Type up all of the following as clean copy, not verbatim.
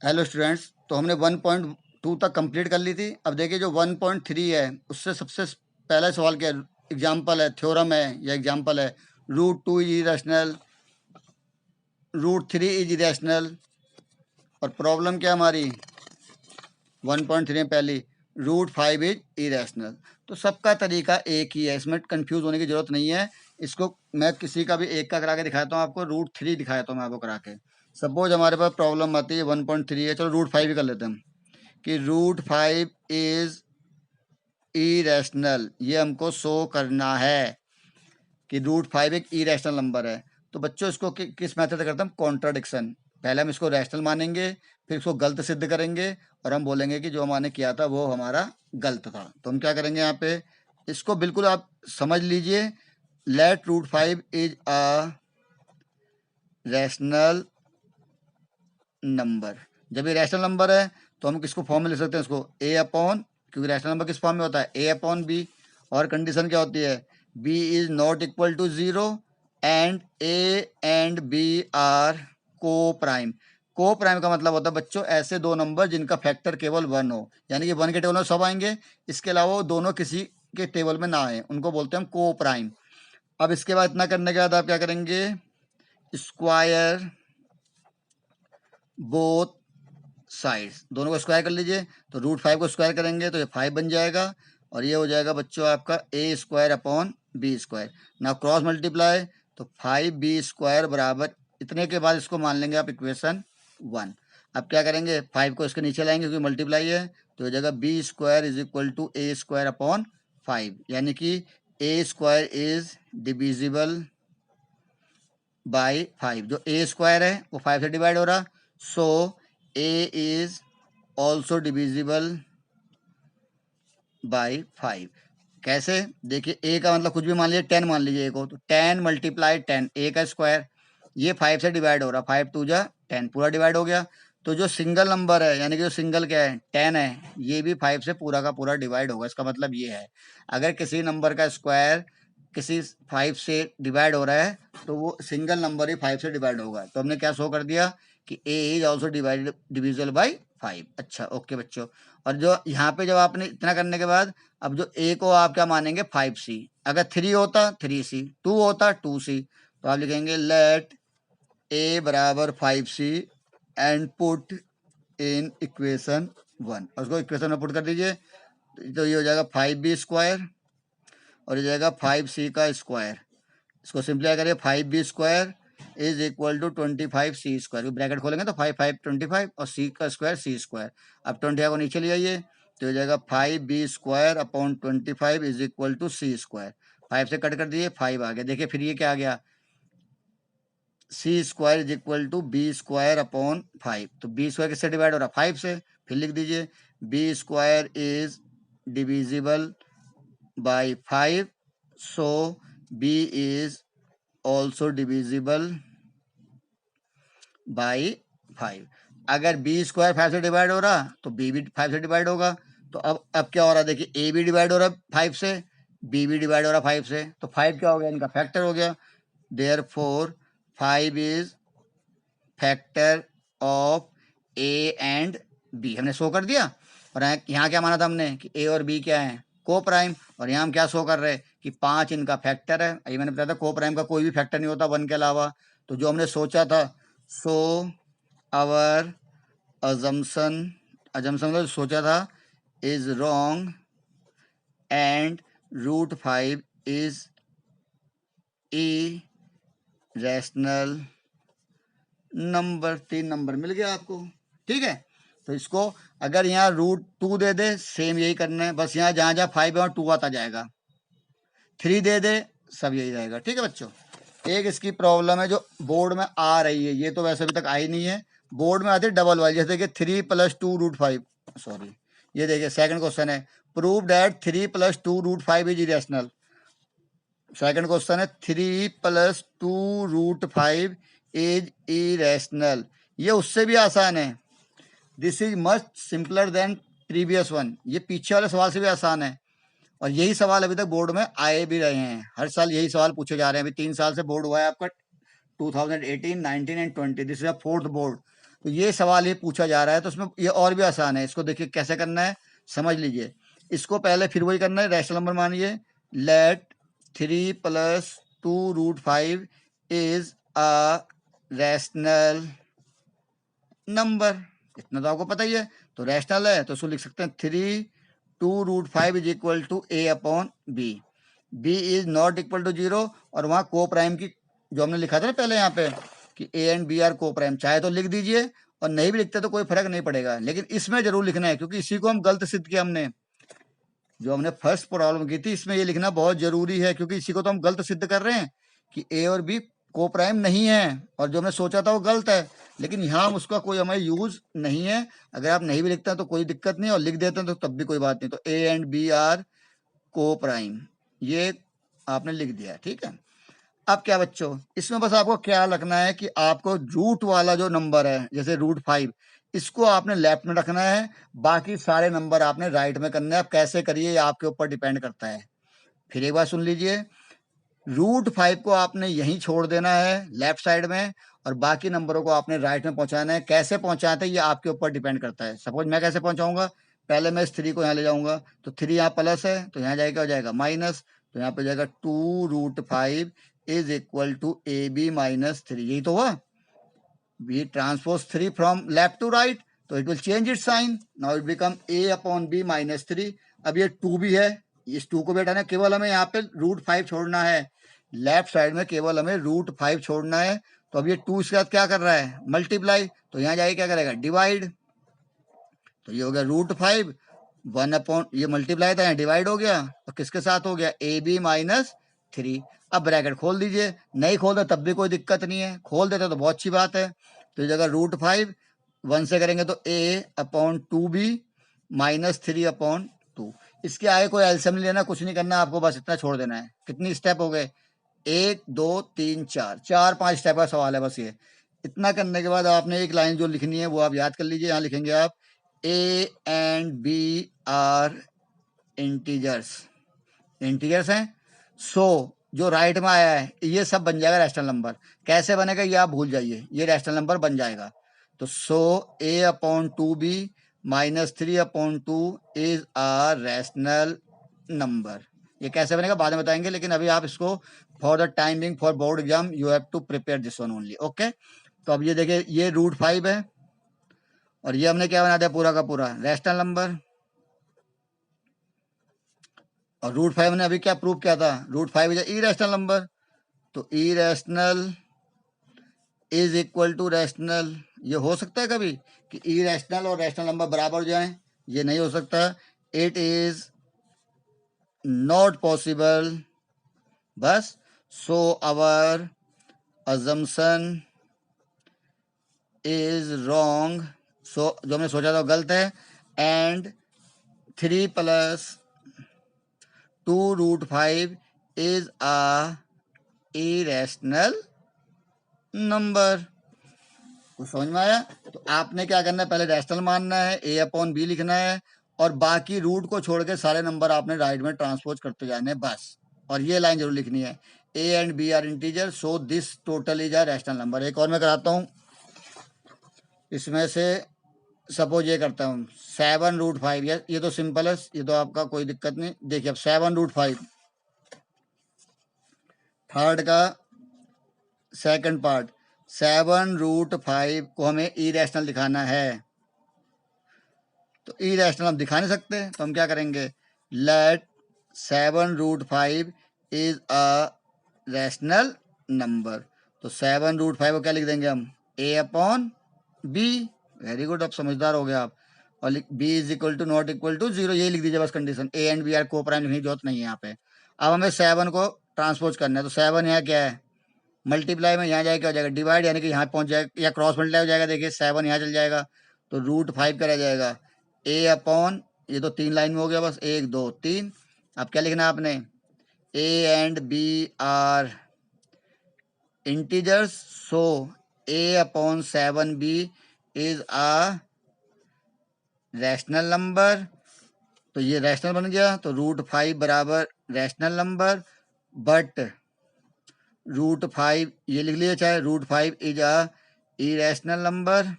Hello students, तो हमने 1.2 तक कंप्लीट कर ली थी। अब देखिए जो 1.3 है उससे सबसे पहला सवाल क्या है, एग्जाम्पल है, थ्योरम है या एग्जाम्पल है। √2 इज इरेशनल, √3 इज इरेशनल, और प्रॉब्लम क्या हमारी 1.3 में पहली √5 इज इरेशनल। तो सबका तरीका एक ही है, इसमें कंफ्यूज होने की जरूरत नहीं है। इसको मैं किसी का भी एक का करा के दिखाता हूँ आपको, √3 दिखाता हूँ मैं आपको करा के। सपोज हमारे पास प्रॉब्लम आती है 1.3 है, चलो √5 ही कर लेते हैं हम कि √5 इज इरेशनल। ये हमको शो करना है कि √5 एक इरेशनल नंबर है। तो बच्चों इसको किस मेथड से करते हैं हम? कॉन्ट्राडिक्शन। पहले हम इसको रैशनल मानेंगे, फिर इसको गलत सिद्ध करेंगे, और हम बोलेंगे कि जो हमने किया था वो हमारा गलत था। तो हम क्या करेंगे यहाँ पे, इसको बिल्कुल आप समझ लीजिए। Let √5 is a rational number. जब ये रैशनल नंबर है तो हम किसको फॉर्म में लिख सकते हैं, इसको ए अपॉन, क्योंकि रैशनल नंबर किस फॉर्म में होता है, ए अपॉन बी। और कंडीशन क्या होती है, B is not equal to 0 and A and B are coprime. Coprime का मतलब होता है बच्चों ऐसे दो नंबर जिनका फैक्टर केवल 1 हो, यानी कि 1 के टेबल में सब आएंगे, इसके अलावा वो दोनों किसी के टेबल में ना आए, उनको बोलते हैं हम को प्राइम। अब इसके बाद इतना करने के बाद आप क्या करेंगे, स्क्वायर बोथ साइड्स, दोनों को स्क्वायर कर लीजिए। तो √5 को स्क्वायर करेंगे तो ये 5 बन जाएगा, और ये हो जाएगा बच्चों आपका ए स्क्वायर अपॉन बी स्क्वायर। ना क्रॉस मल्टीप्लाई, तो 5b² बराबर, इतने के बाद इसको मान लेंगे आप इक्वेशन 1। अब क्या करेंगे, 5 को इसके नीचे लाएंगे क्योंकि मल्टीप्लाई है, तो हो जाएगा b² is equal to a² upon 5, यानी कि a² इज डिविजिबल बाई 5। जो a² है वो 5 से डिवाइड हो रहा, सो a is also divisible by 5। कैसे, देखिए a का मतलब कुछ भी मान लीजिए, 10 मान लीजिए a को, तो 10 मल्टीप्लाई 10, a का स्क्वायर, ये 5 से डिवाइड हो रहा, 5 2 जा 10, पूरा डिवाइड हो गया। तो जो सिंगल नंबर है, यानी कि जो सिंगल क्या है 10 है, ये भी 5 से पूरा का पूरा डिवाइड होगा। इसका मतलब ये है, अगर किसी नंबर का स्क्वायर किसी 5 से डिवाइड हो रहा है तो वो सिंगल नंबर ही 5 से डिवाइड होगा। तो हमने क्या शो कर दिया कि a is also divisible by 5। अच्छा, ओके बच्चों। और जो यहाँ पे जब आपने इतना करने के बाद, अब जो a को आप क्या मानेंगे 5c, अगर 3 होता 3c, 2 होता 2c, तो आप लिखेंगे लेट a बराबर 5c and put in equation 1, और उसको इक्वेशन में पुट कर दीजिए। तो ये हो जाएगा 5b² और ये जाएगा 5c का स्क्वायर। इसको सिंप्लीफाई करिए, 5b² is equal to 25c², bracket खोलेंगे तो 5 5 25 और c का स्क्वायर c²। अब 25 को नीचे ले आइए तो हो जाएगा 5b² upon 25 is equal to c²। 5 से कट कर दिए, 5 आ गया। देखिए फिर ये क्या आ गया, c² is equal to b² upon 5। तो b² किससे डिवाइड हो रहा, 5 से। फिर लिख दीजिए b² is divisible by 5, so b is also divisible by 5। अगर b² 5 से डिवाइड हो रहा तो b भी 5 से डिवाइड होगा। तो अब क्या हो रहा है, देखिए a भी डिवाइड हो रहा है 5 से, b भी डिवाइड हो रहा है 5 से, तो 5 क्या हो गया, इनका फैक्टर हो गया। Therefore 5 is factor of a and b, हमने शो कर दिया। और यहाँ क्या माना था हमने कि a और b क्या है, को प्राइम, और यहाँ हम क्या शो कर रहे हैं कि 5 इनका फैक्टर है। ये मैंने बताया था को प्राइम का कोई भी फैक्टर नहीं होता 1 के अलावा। तो जो हमने सोचा था, सो आवर अजम्पशन, मतलब सोचा था, is wrong and √5 is a rational number. 3 number मिल गया आपको, ठीक है। तो इसको अगर यहाँ √2 दे दे, सेम यही करना है, बस यहाँ जहाँ जहाँ 5 है वहाँ 2 आता जाएगा। 3 दे दे, सब यही रहेगा, ठीक है बच्चों। एक इसकी प्रॉब्लम है जो बोर्ड में आ रही है, ये तो वैसे अभी तक आई नहीं है, बोर्ड में आती है डबल वाली, जैसे कि 3 + 2 √5, सॉरी, ये देखिए सेकंड क्वेश्चन है, prove that 3 + 2 √5 is irrational. Second question है 3 + 2 √5 इज इरेशनल। ये उससे भी आसान है, this is much simpler than previous one, ये पीछे वाले सवाल से भी आसान है। और यही सवाल अभी तक बोर्ड में आए भी रहे हैं, हर साल यही सवाल पूछे जा रहे हैं। अभी 3 साल से बोर्ड हुआ है आपका, 2018, 19 and 20, this is a 4th board. तो ये सवाल ये पूछा जा रहा है, तो उसमें ये और भी आसान है। इसको देखिए कैसे करना है, समझ लीजिए। इसको पहले फिर वही करना है, रैशनल नंबर मानिए, let 3 + 2√5 is a rational number. इतना तो आपको पता ही है, तो रैशनल है तो उसको लिख सकते हैं 3 2√5 is equal to a/b। b is not equal to 0, और वहाँ को प्राइम की जो हमने लिखा था ना पहले यहाँ पे कि a एंड b आर को प्राइम, चाहे तो लिख दीजिए और नहीं भी लिखते तो कोई फर्क नहीं पड़ेगा, लेकिन इसमें जरूर लिखना है क्योंकि इसी को हम गलत सिद्ध किया हमने। जो हमने फर्स्ट प्रॉब्लम की थी इसमें ये लिखना बहुत जरूरी है, क्योंकि इसी को तो हम गलत सिद्ध कर रहे हैं कि ए और बी को प्राइम नहीं है, और जो हमने सोचा था वो गलत है, लेकिन यहाँ उसका कोई हमें यूज नहीं है। अगर आप नहीं भी लिखते हैं तो कोई दिक्कत नहीं, और लिख देते हैं तो तब भी कोई बात नहीं। तो ए एंड बी आर को प्राइम, ये आपने लिख दिया, ठीक है। अब क्या बच्चों, इसमें बस आपको क्या रखना है कि आपको रूट वाला जो नंबर है, जैसे √5, इसको आपने लेफ्ट में रखना है, बाकी सारे नंबर आपने राइट में करने हैं। आप कैसे करिए ये आपके ऊपर डिपेंड करता है। फिर एक बार सुन लीजिए, √5 को आपने यहीं छोड़ देना है लेफ्ट साइड में, और बाकी नंबरों को आपने राइट में पहुंचाना है। कैसे पहुंचाते हैं ये आपके ऊपर डिपेंड करता है। सपोज मैं कैसे पहुंचाऊंगा, पहले मैं इस 3 को यहाँ ले जाऊंगा, तो 3 यहाँ प्लस है तो यहाँ जाएगा, हो जाएगा माइनस, तो यहाँ पे जाएगा 2√5 इज इक्वल टू AB - 3। यही तो हुआ, we transpose 3 from left to right, तो it will change its sign, now it become A/B - 3। अब ये 2 भी है, इस 2 को भी हटाना, केवल हमें यहाँ पे √5 छोड़ना है, लेफ्ट साइड में केवल हमें √5 छोड़ना है। तो अब ये 2 इसके साथ क्या कर रहा है, मल्टीप्लाई, तो यहाँ जाके क्या करेगा, डिवाइड। तो ये हो गया √5 1/, ये मल्टीप्लाई था, यहाँ डिवाइड हो गया, तो किसके साथ हो गया, AB - 3। अब ब्रैकेट खोल दीजिए, नहीं खोल दे तब भी कोई दिक्कत नहीं है, खोल देते तो बहुत अच्छी बात है। तो इस जगह √5 1 से करेंगे तो A/2B - 3/2। इसके आगे कोई एल्सियम नहीं लेना, कुछ नहीं करना, आपको बस इतना छोड़ देना है। कितनी स्टेप हो गए, 1 2 3 4, 4-5 स्टेप का सवाल है बस ये। इतना करने के बाद आपने एक लाइन जो लिखनी है वो आप याद कर लीजिए। यहाँ लिखेंगे आप A and B are integers, integers हैं, सो जो राइट में आया है ये सब बन जाएगा रैशनल नंबर। कैसे बनेगा ये आप भूल जाइए, ये रैशनल नंबर बन जाएगा। तो सो A/2B - 3/2 is a rational number. ये कैसे बनेगा बाद में बताएंगे, लेकिन अभी आप इसको for the time being for board exam you have to prepare this one only, okay. तो अब ये देखिए, ये √5 है और ये हमने क्या बना दिया, पूरा का पूरा रैशनल नंबर। और √5 ने अभी क्या प्रूव किया था, √5 इज इरेशनल नंबर। तो irrational is equal to rational. ये हो सकता है कभी कि इरेशनल और रैशनल नंबर बराबर हो जाए, ये नहीं हो सकता। इट इज नॉट पॉसिबल, बस। So our assumption is wrong, so जो हमने सोचा था गलत है। And 3 + 2√5 is a irrational number. कुछ समझ में आया? तो आपने क्या करना है, पहले रैशनल मानना है, A/B लिखना है, और बाकी रूट को छोड़ के सारे नंबर आपने राइट में ट्रांसपोज करते जाने हैं, बस। और ये लाइन जरूर लिखनी है, A and B are integer, so this total is a rational number. एक और मैं कराता हूँ, इसमें से सपोज ये करता हूँ 7√5, ये तो सिंपल है, ये तो आपका कोई दिक्कत नहीं। देखिए अब 7√5, थर्ड का सेकंड पार्ट, 7√5 को हमें इरेशनल दिखाना है। तो इरेशनल हम दिखा नहीं सकते, तो हम क्या करेंगे, let 7√5 is a rational number. तो 7√5 को क्या लिख देंगे हम, A/B। वेरी गुड, अब समझदार हो गए आप। और B is equal to not equal to 0, ये लिख दीजिए बस condition. A and B are coprime लिखने की जरूरत नहीं है यहाँ पे। अब हमें 7 को ट्रांसपोज करना है, तो 7 यहाँ क्या है, मल्टीप्लाई में यहाँ जाएगा क्या हो जाएगा, डिवाइड, यानी कि यहाँ पहुंच जाएगा, या क्रॉस मल्टीप्लाई हो जाएगा। देखिए 7 यहाँ चल जाएगा, तो √5 का रह जाएगा A/, ये तो 3 लाइन में हो गया बस, 1 2 3। अब क्या लिखना है आपने, A and B are integers, so A/7B is a rational number. तो ये रैशनल बन गया, तो √5 बराबर रैशनल नंबर, बट √5 ये लिख लिया, चाहे √5 is a irrational number.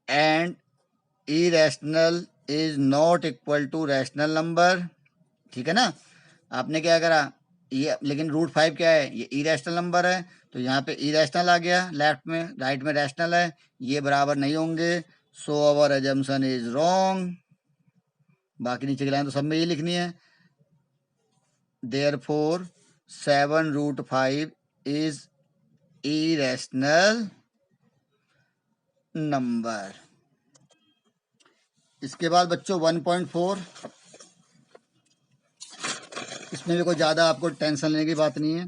And irrational is not equal to rational number, ठीक है ना। आपने क्या करा, ये लेकिन रूट 5 क्या है, ये इरेशनल नंबर है, तो यहाँ पे इरेशनल आ गया लेफ्ट में, राइट में रैशनल है, ये बराबर नहीं होंगे, सो अवर अजम्पशन इज रॉन्ग। बाकी नीचे की लाइन तो सब में ये लिखनी है, देयरफॉर 7√5 इज इरेशनल नंबर। इसके बाद बच्चों 1.4, इसमें भी कोई ज़्यादा आपको टेंशन लेने की बात नहीं है।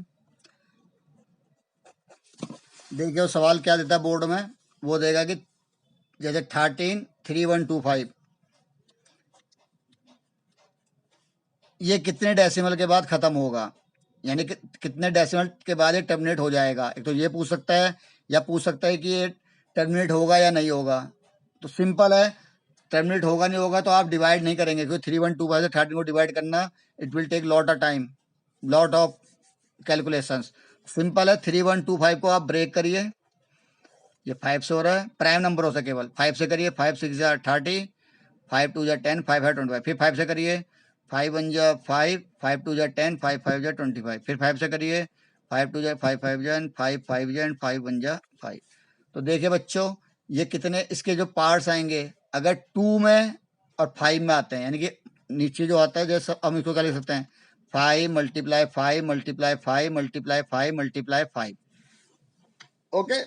देखिए वो सवाल क्या देता है बोर्ड में, वो देगा कि जैसे 13, 3, 1, 2, 5, ये कितने डेसिमल के बाद ख़त्म होगा, यानी कि कितने डेसिमल के बाद ये टर्मिनेट हो जाएगा। एक तो ये पूछ सकता है, या पूछ सकता है कि ये टर्मिनेट होगा या नहीं होगा। तो सिंपल है, टर्मिनेट होगा नहीं होगा तो आप डिवाइड नहीं करेंगे, क्योंकि 3, 1, 2, 5 से 13 को डिवाइड करना it will take lot of time, lot of calculations. Simple है, 3, 1, 2, 5 को आप ब्रेक करिए, ये 5 से हो रहा है, प्राइम नंबरों से केवल 5 से करिए, 5, 6 30, 5, 2 10, 5, 5 25, फिर 5 से करिए, 5, 1 5, 5, 2 10, 5, 5 25, फिर 5 से करिए, 5, 2 5, 5, 5, 5, तो देखिए बच्चों ये कितने इसके जो पार्ट्स आएंगे, अगर 2 में और 5 में आते हैं, यानी कि नीचे जो आता है जैसे हम इसको क्या लिख सकते हैं, 5 × 5 × 5 × 5 × 5, ओके।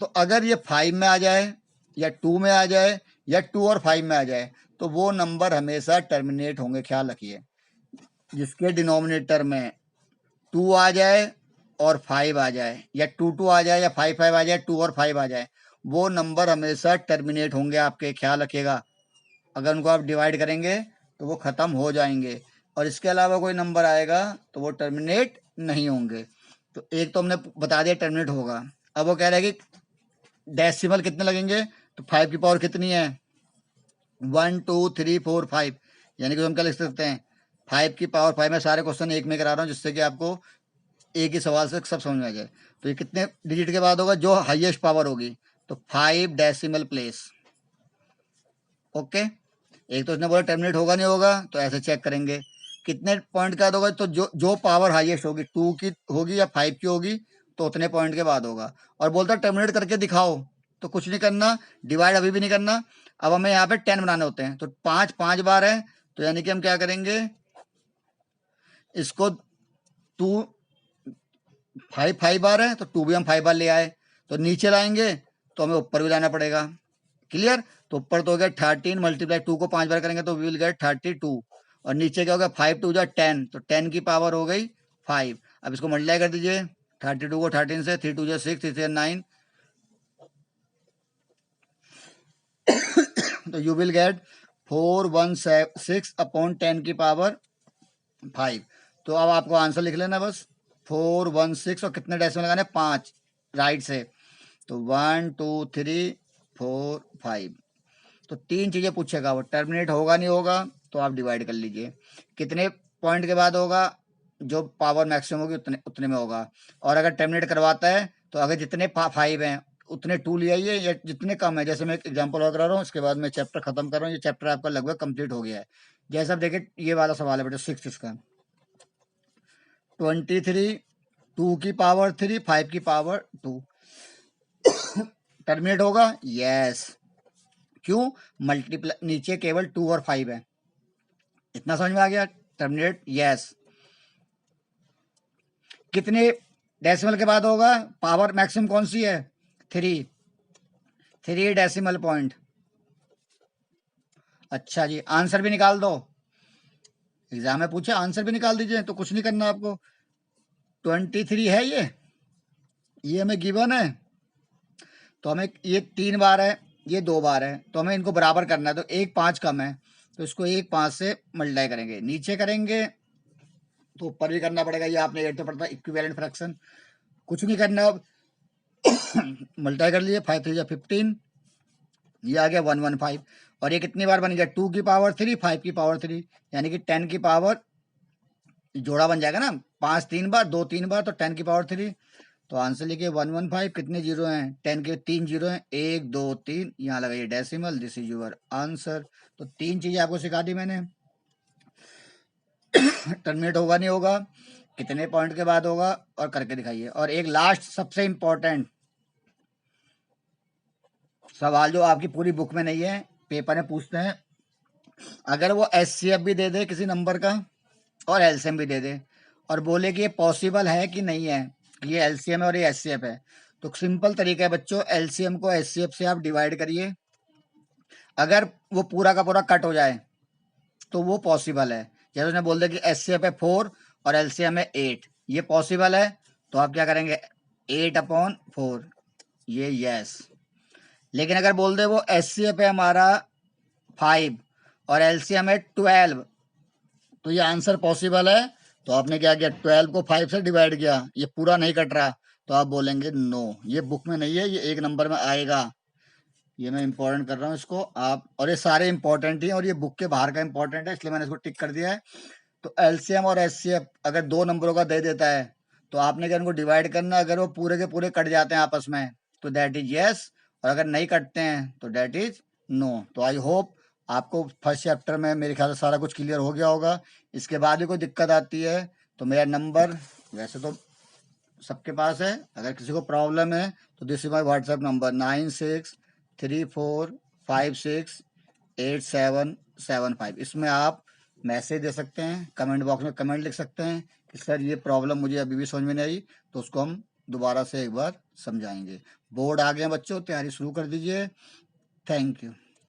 तो अगर ये 5 में आ जाए या 2 में आ जाए या 2 और 5 में आ जाए, तो वो नंबर हमेशा टर्मिनेट होंगे, ख्याल रखिए। जिसके डिनोमिनेटर में 2 आ जाए और 5 आ जाए, या 2 आ जाए या 5 आ जाए, 2 और 5 आ जाए, वो नंबर हमेशा टर्मिनेट होंगे आपके, ख्याल रखिएगा। अगर उनको आप डिवाइड करेंगे तो वो ख़त्म हो जाएंगे, और इसके अलावा कोई नंबर आएगा तो वो टर्मिनेट नहीं होंगे। तो एक तो हमने बता दिया टर्मिनेट होगा। अब वो कह रहा है कि डेसिमल कितने लगेंगे, तो 5 की पावर कितनी है, 1 2 3 4 5, यानी कि हम क्या लिख सकते हैं, 5 की पावर 5 में सारे क्वेश्चन एक में करा रहा हूँ जिससे कि आपको एक ही सवाल से सब समझ में आ जाए। तो ये कितने डिजिट के बाद होगा, जो हाईएस्ट पावर होगी, तो 5 डेसिमल प्लेस, ओके। एक तो इसने बोला टर्मिनेट होगा नहीं होगा, तो ऐसे चेक करेंगे कितने पॉइंट का होगा, तो जो पावर हाईएस्ट होगी 2 की होगी या 5 की होगी, तो उतने पॉइंट के बाद होगा। और बोलता टर्मिनेट करके दिखाओ, तो कुछ नहीं करना, डिवाइड अभी भी नहीं करना। अब हमें यहाँ पे 10 बनाने होते हैं, तो 5 5 बार है, तो यानी कि हम क्या करेंगे, इसको 2 5 5 बार है, तो 2 भी हम 5 बार ले आए, तो नीचे लाएंगे तो हमें ऊपर भी लाना पड़ेगा, क्लियर। तो ऊपर तो हो गया 13 × 2 को 5 बार करेंगे तो वी विल गेट 32, और नीचे क्या होगा 5 2 जा 10, तो 10 की पावर हो गई 5। अब इसको मल्टीप्लाई कर दीजिए, 32 को 13 से, 3 2 जा 6, 3 3 9, तो यू विल गेट 416 अपॉन 10 की पावर 5। तो अब आपको आंसर लिख लेना बस, 416, और कितने डेसिमल लगाने, 5 राइट से, तो 1 2 3 4 5। तो 3 चीज़ें पूछेगा वो, टर्मिनेट होगा नहीं होगा, तो आप डिवाइड कर लीजिए, कितने पॉइंट के बाद होगा, जो पावर मैक्सिमम होगी उतने उतने में होगा, और अगर टर्मिनेट करवाता है तो अगर जितने 5 हैं उतने 2 ले आइए, या जितने कम है, जैसे मैं एक एग्जाम्पल और करा रहा हूँ, इसके बाद मैं चैप्टर खत्म कर रहा हूँ। ये चैप्टर आपका लगभग कंप्लीट हो गया है। जैसे आप देखिए ये वाला सवाल है बेटा 6 इसका, 23 2 की पावर 3 5 की पावर 2, टर्मिनेट होगा, यस। क्यों, मल्टीप्लाई नीचे केवल 2 और 5 है, इतना समझ में आ गया, टर्मिनेट यस। कितने डेसिमल के बाद होगा, पावर मैक्सिमम कौन सी है, 3 डेसिमल पॉइंट। अच्छा जी, आंसर भी निकाल दो, एग्जाम में पूछे आंसर भी निकाल दीजिए, तो कुछ नहीं करना आपको, 23 है ये हमें गिवन है, तो हमें ये 3 बार है, ये 2 बार है, तो हमें इनको बराबर करना है, तो 1 5 कम है, तो इसको 1 5 से मल्टीप्लाई करेंगे, नीचे करेंगे तो ऊपर भी करना पड़ेगा, ये आपने 8 तो पड़ता है इक्विवेलेंट फ्रैक्शन, कुछ नहीं करना। अब मल्टीप्लाई कर लिए, 5 3 15, ये आ गया 115, और ये कितनी बार बन गया, 2 की पावर 3 5 की पावर 3, यानी कि 10 की पावर जोड़ा बन जाएगा ना, 5 3 बार 2 3 बार, तो 10 की पावर 3, तो आंसर लिखिए 115। कितने जीरो हैं? 10 के 3 जीरो हैं, 1 2 3, यहाँ लगाइए decimal, this is your answer. तो 3 चीजें आपको सिखा दी मैंने। टर्मिनेट होगा नहीं होगा, कितने पॉइंट के बाद होगा, और करके दिखाइए। और एक लास्ट सबसे इंपॉर्टेंट सवाल जो आपकी पूरी बुक में नहीं है, पेपर में पूछते हैं, अगर वो एचसीएफ भी दे दे किसी नंबर का और एलसीएम भी दे दे और बोले कि ये पॉसिबल है कि नहीं है, ये एलसीएम है और ये एचसीएफ है, तो सिंपल तरीका है बच्चों, एलसीएम को एचसीएफ से आप डिवाइड करिए। अगर वो पूरा का पूरा कट हो जाए तो वो पॉसिबल है। जैसे उसने बोल दिया कि एचसीएफ है 4 और एलसीएम है 8, ये पॉसिबल है, तो आप क्या करेंगे 8/4, ये यस। लेकिन अगर बोल दे वो एचसीएफ है हमारा 5 और एलसीएम है 12, तो ये आंसर पॉसिबल है। तो आपने क्या किया, 12 को 5 से डिवाइड किया, ये पूरा नहीं कट रहा, तो आप बोलेंगे नो, ये बुक में नहीं है, ये एक नंबर में आएगा। ये मैं इंपॉर्टेंट कर रहा हूँ इसको आप, और ये सारे इंपॉर्टेंट ही हैं और ये बुक के बाहर का इंपॉर्टेंट है, इसलिए मैंने इसको टिक कर दिया है। तो एलसीएम और एचसीएफ अगर 2 नंबरों का दे देता है तो आपने क्या, इनको डिवाइड करना, अगर वो पूरे के पूरे कट जाते हैं आपस में तो दैट इज यस, और अगर नहीं कटते हैं तो दैट इज नो। तो आई होप आपको फर्स्ट चैप्टर में मेरे ख्याल से सारा कुछ क्लियर हो गया होगा। इसके बाद भी कोई दिक्कत आती है तो मेरा नंबर वैसे तो सबके पास है, अगर किसी को प्रॉब्लम है तो this is my WhatsApp number 9634568775। इसमें आप मैसेज दे सकते हैं, कमेंट बॉक्स में कमेंट लिख सकते हैं कि सर ये प्रॉब्लम मुझे अभी भी समझ में नहीं आई, तो उसको हम दोबारा से एक बार समझाएंगे। बोर्ड आ गए बच्चों, तैयारी शुरू कर दीजिए। Thank you.